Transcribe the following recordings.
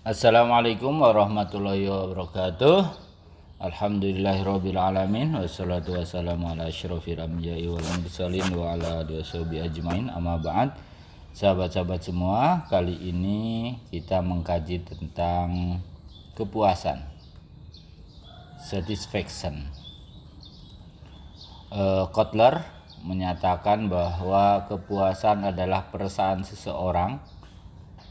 Assalamualaikum warahmatullahi wabarakatuh. Alhamdulillahirabbil alamin wassalatu wassalamu ala asyrofil anbiya'i wal mursalin wa ala alihi washabihi ajmain. Amma ba'd. Sahabat-sahabat semua, kali ini kita mengkaji tentang kepuasan, satisfaction. Kotler menyatakan bahwa kepuasan adalah perasaan seseorang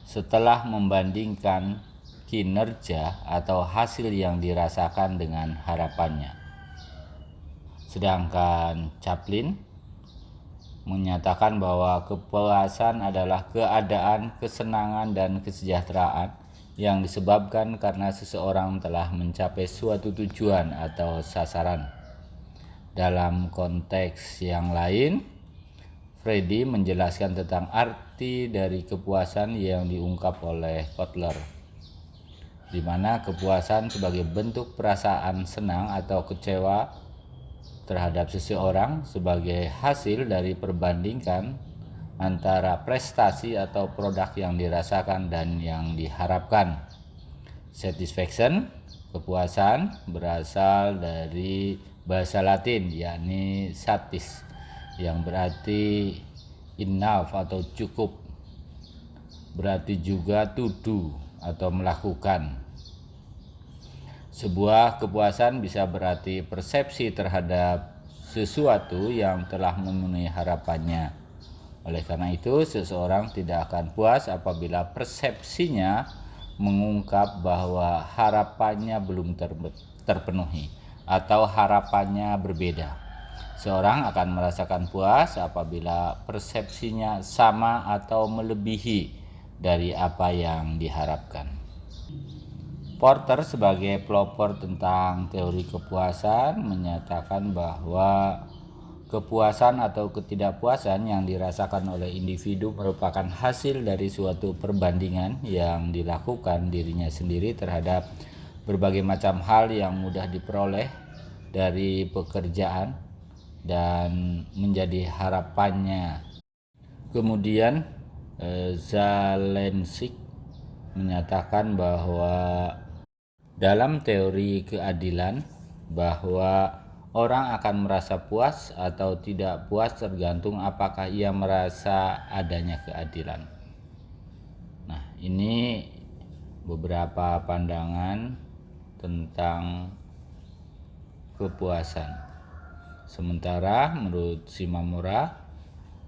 setelah membandingkan kinerja atau hasil yang dirasakan dengan harapannya. Sedangkan Chaplin menyatakan bahwa kepuasan adalah keadaan kesenangan dan kesejahteraan yang disebabkan karena seseorang telah mencapai suatu tujuan atau sasaran. Dalam konteks yang lain, Freddy menjelaskan tentang arti dari kepuasan yang diungkap oleh Kotler, di mana kepuasan sebagai bentuk perasaan senang atau kecewa terhadap seseorang sebagai hasil dari perbandingan antara prestasi atau produk yang dirasakan dan yang diharapkan. Satisfaction, kepuasan, berasal dari bahasa Latin yakni satis, yang berarti enough atau cukup, berarti juga to do atau melakukan. Sebuah kepuasan bisa berarti persepsi terhadap sesuatu yang telah memenuhi harapannya. Oleh karena itu, seseorang tidak akan puas apabila persepsinya mengungkap bahwa harapannya belum terpenuhi atau harapannya berbeda. Seorang akan merasakan puas apabila persepsinya sama atau melebihi dari apa yang diharapkan. Porter sebagai pelopor tentang teori kepuasan menyatakan bahwa kepuasan atau ketidakpuasan yang dirasakan oleh individu merupakan hasil dari suatu perbandingan yang dilakukan dirinya sendiri terhadap berbagai macam hal yang mudah diperoleh dari pekerjaan dan menjadi harapannya. Kemudian Zalensik menyatakan bahwa dalam teori keadilan bahwa orang akan merasa puas atau tidak puas tergantung apakah ia merasa adanya keadilan. Nah, ini beberapa pandangan tentang kepuasan. Sementara menurut Shimamura,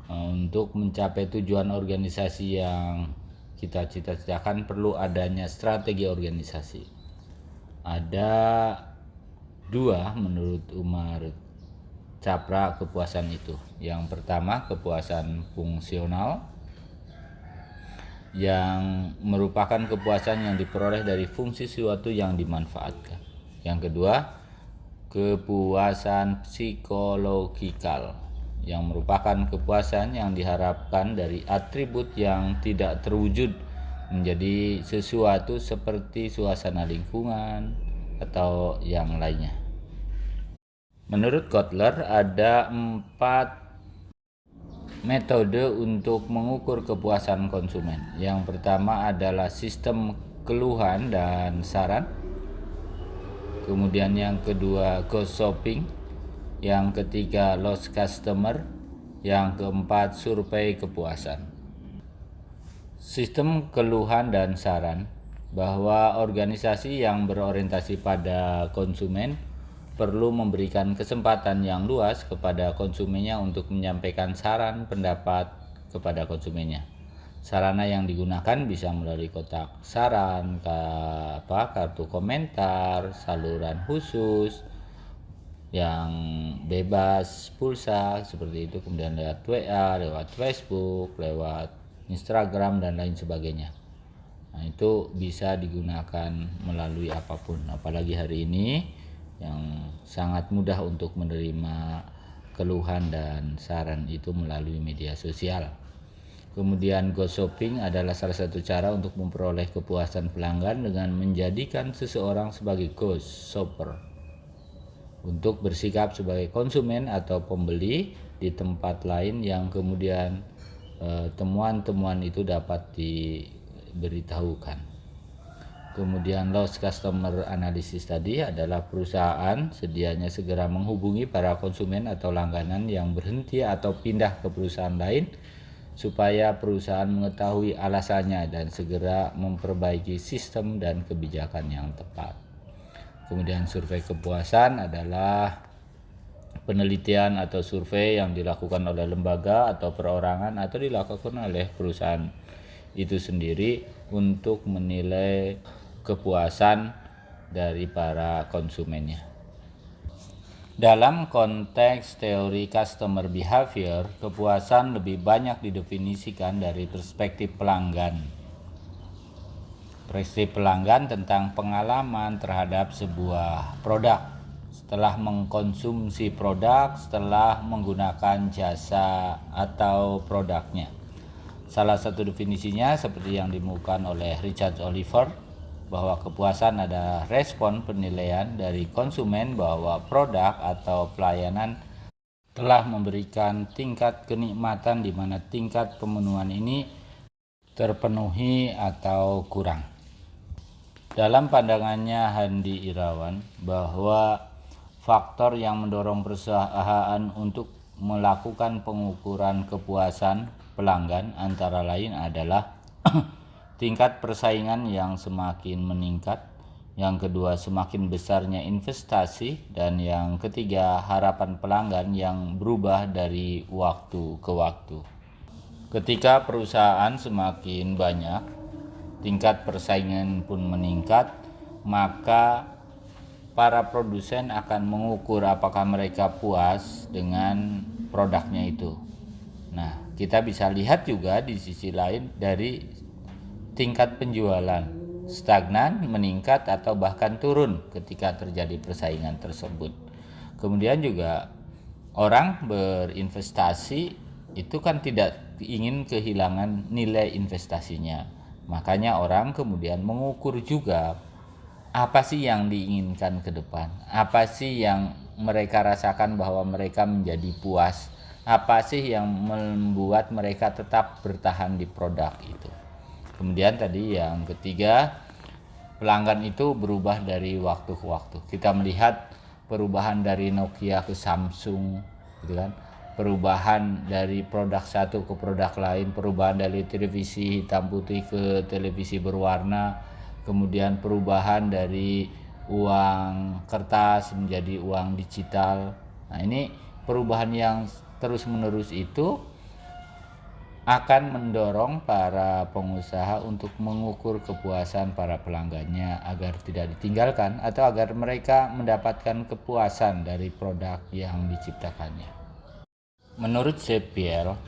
untuk mencapai tujuan organisasi yang kita cita-citakan perlu adanya strategi organisasi. Ada dua menurut Umar Chopra kepuasan itu. Yang pertama, kepuasan fungsional, yang merupakan kepuasan yang diperoleh dari fungsi sesuatu yang dimanfaatkan. Yang kedua, kepuasan psikologikal, yang merupakan kepuasan yang diharapkan dari atribut yang tidak terwujud menjadi sesuatu seperti suasana lingkungan atau yang lainnya. Menurut Kotler, ada 4 metode untuk mengukur kepuasan konsumen. Yang pertama adalah sistem keluhan dan saran. Kemudian yang kedua, ghost shopping. Yang ketiga, lost customer. Yang keempat, survei kepuasan. Sistem keluhan dan saran, bahwa organisasi yang berorientasi pada konsumen perlu memberikan kesempatan yang luas kepada konsumennya untuk menyampaikan saran pendapat kepada konsumennya. Sarana yang digunakan bisa melalui kotak saran, kartu komentar, saluran khusus yang bebas pulsa seperti itu, kemudian lewat WA, lewat Facebook, lewat Instagram dan lain sebagainya. Nah, itu bisa digunakan melalui apapun, apalagi hari ini yang sangat mudah untuk menerima keluhan dan saran itu melalui media sosial. Kemudian ghost shopping adalah salah satu cara untuk memperoleh kepuasan pelanggan dengan menjadikan seseorang sebagai ghost shopper untuk bersikap sebagai konsumen atau pembeli di tempat lain yang kemudian temuan-temuan itu dapat diberitahukan. Kemudian loss customer analysis tadi adalah perusahaan sedianya segera menghubungi para konsumen atau langganan yang berhenti atau pindah ke perusahaan lain supaya perusahaan mengetahui alasannya dan segera memperbaiki sistem dan kebijakan yang tepat. Kemudian survei kepuasan adalah penelitian atau survei yang dilakukan oleh lembaga atau perorangan atau dilakukan oleh perusahaan itu sendiri untuk menilai kepuasan dari para konsumennya. Dalam konteks teori customer behavior, kepuasan lebih banyak didefinisikan dari perspektif pelanggan. Perspektif pelanggan tentang pengalaman terhadap sebuah produk setelah mengkonsumsi produk, setelah menggunakan jasa atau produknya. Salah satu definisinya seperti yang dimuatkan oleh Richard Oliver, bahwa kepuasan adalah respon penilaian dari konsumen bahwa produk atau pelayanan telah memberikan tingkat kenikmatan di mana tingkat pemenuhan ini terpenuhi atau kurang. Dalam pandangannya Handi Irawan, bahwa faktor yang mendorong perusahaan untuk melakukan pengukuran kepuasan pelanggan antara lain adalah tingkat persaingan yang semakin meningkat, yang kedua semakin besarnya investasi, dan yang ketiga harapan pelanggan yang berubah dari waktu ke waktu. Ketika perusahaan semakin banyak, tingkat persaingan pun meningkat, maka para produsen akan mengukur apakah mereka puas dengan produknya itu. Nah, kita bisa lihat juga di sisi lain dari tingkat penjualan stagnan, meningkat, atau bahkan turun ketika terjadi persaingan tersebut. Kemudian juga orang berinvestasi itu kan tidak ingin kehilangan nilai investasinya. Makanya orang kemudian mengukur juga apa sih yang diinginkan ke depan, apa sih yang mereka rasakan bahwa mereka menjadi puas, apa sih yang membuat mereka tetap bertahan di produk itu. Kemudian tadi yang ketiga, pelanggan itu berubah dari waktu ke waktu. Kita melihat perubahan dari Nokia ke Samsung, gitu kan? Perubahan dari produk satu ke produk lain, perubahan dari televisi hitam putih ke televisi berwarna, kemudian perubahan dari uang kertas menjadi uang digital. Nah, ini perubahan yang terus-menerus itu akan mendorong para pengusaha untuk mengukur kepuasan para pelanggannya agar tidak ditinggalkan atau agar mereka mendapatkan kepuasan dari produk yang diciptakannya. Menurut Zepiel,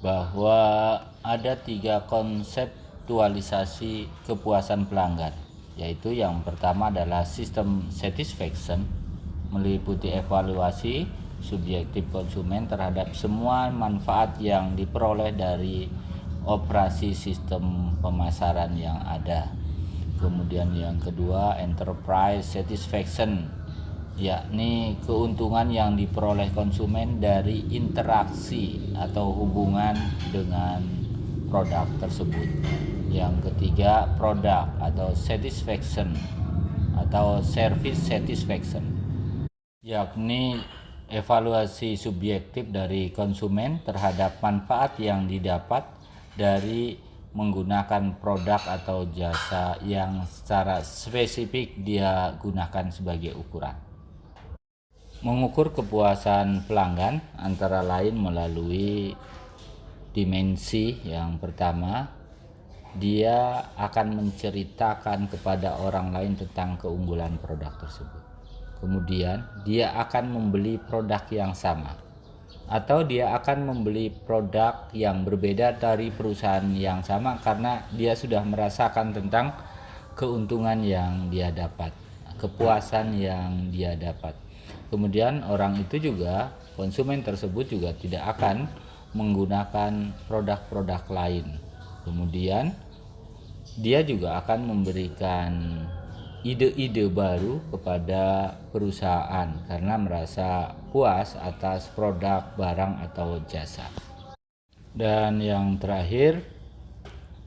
bahwa ada 3 konseptualisasi kepuasan pelanggan, yaitu yang pertama adalah sistem satisfaction, meliputi evaluasi subjektif konsumen terhadap semua manfaat yang diperoleh dari operasi sistem pemasaran yang ada. Kemudian yang kedua, enterprise satisfaction, yakni keuntungan yang diperoleh konsumen dari interaksi atau hubungan dengan produk tersebut. Yang ketiga, produk atau satisfaction atau service satisfaction, yakni evaluasi subjektif dari konsumen terhadap manfaat yang didapat dari menggunakan produk atau jasa yang secara spesifik dia gunakan sebagai ukuran. Mengukur kepuasan pelanggan antara lain melalui dimensi. Yang pertama, dia akan menceritakan kepada orang lain tentang keunggulan produk tersebut. Kemudian dia akan membeli produk yang sama, atau dia akan membeli produk yang berbeda dari perusahaan yang sama karena dia sudah merasakan tentang keuntungan yang dia dapat, kepuasan yang dia dapat. Kemudian orang itu juga, konsumen tersebut juga tidak akan menggunakan produk-produk lain. Kemudian dia juga akan memberikan ide-ide baru kepada perusahaan karena merasa puas atas produk, barang, atau jasa. Dan yang terakhir,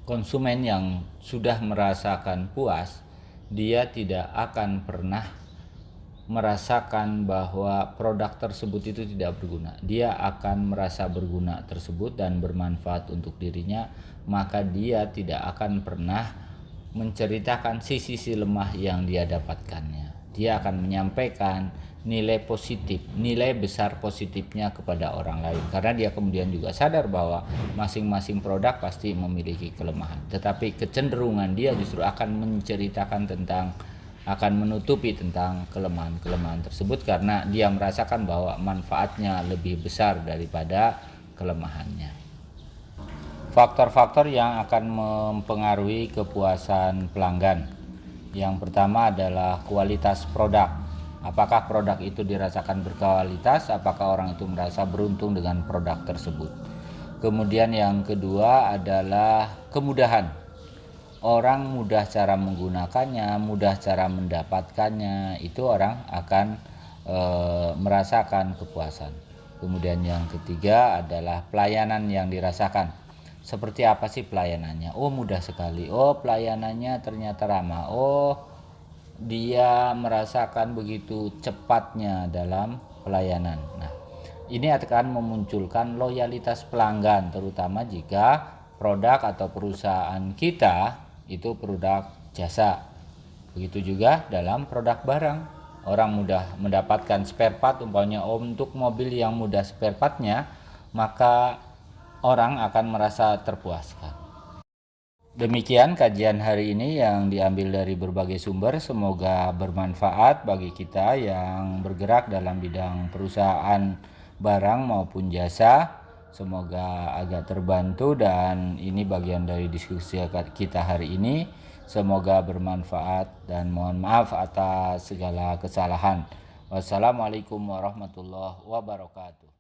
konsumen yang sudah merasakan puas, dia tidak akan pernah merasakan bahwa produk tersebut itu tidak berguna. Dia akan merasa berguna tersebut dan bermanfaat untuk dirinya, maka dia tidak akan pernah menceritakan sisi lemah yang dia dapatkannya. Dia akan menyampaikan nilai positif, nilai besar positifnya kepada orang lain, karena dia kemudian juga sadar bahwa masing-masing produk pasti memiliki kelemahan, tetapi kecenderungan dia justru akan menceritakan tentang, akan menutupi tentang kelemahan-kelemahan tersebut, karena dia merasakan bahwa manfaatnya lebih besar daripada kelemahannya. Faktor-faktor yang akan mempengaruhi kepuasan pelanggan. Yang pertama adalah kualitas produk. Apakah produk itu dirasakan berkualitas? Apakah orang itu merasa beruntung dengan produk tersebut? Kemudian yang kedua adalah kemudahan. Orang mudah cara menggunakannya, mudah cara mendapatkannya, itu orang akan merasakan kepuasan. Kemudian yang ketiga adalah pelayanan yang dirasakan. Seperti apa sih pelayanannya? Oh, mudah sekali. Oh, pelayanannya ternyata ramah. Oh, dia merasakan begitu cepatnya dalam pelayanan. Nah, ini akan memunculkan loyalitas pelanggan, terutama jika produk atau perusahaan kita itu produk jasa. Begitu juga dalam produk barang. Orang mudah mendapatkan spare part, umpamanya untuk mobil yang mudah spare partnya, maka orang akan merasa terpuaskan. Demikian kajian hari ini yang diambil dari berbagai sumber. Semoga bermanfaat bagi kita yang bergerak dalam bidang perusahaan barang maupun jasa. Semoga agak terbantu, dan ini bagian dari diskusi kita hari ini. Semoga bermanfaat dan mohon maaf atas segala kesalahan. Wassalamualaikum warahmatullahi wabarakatuh.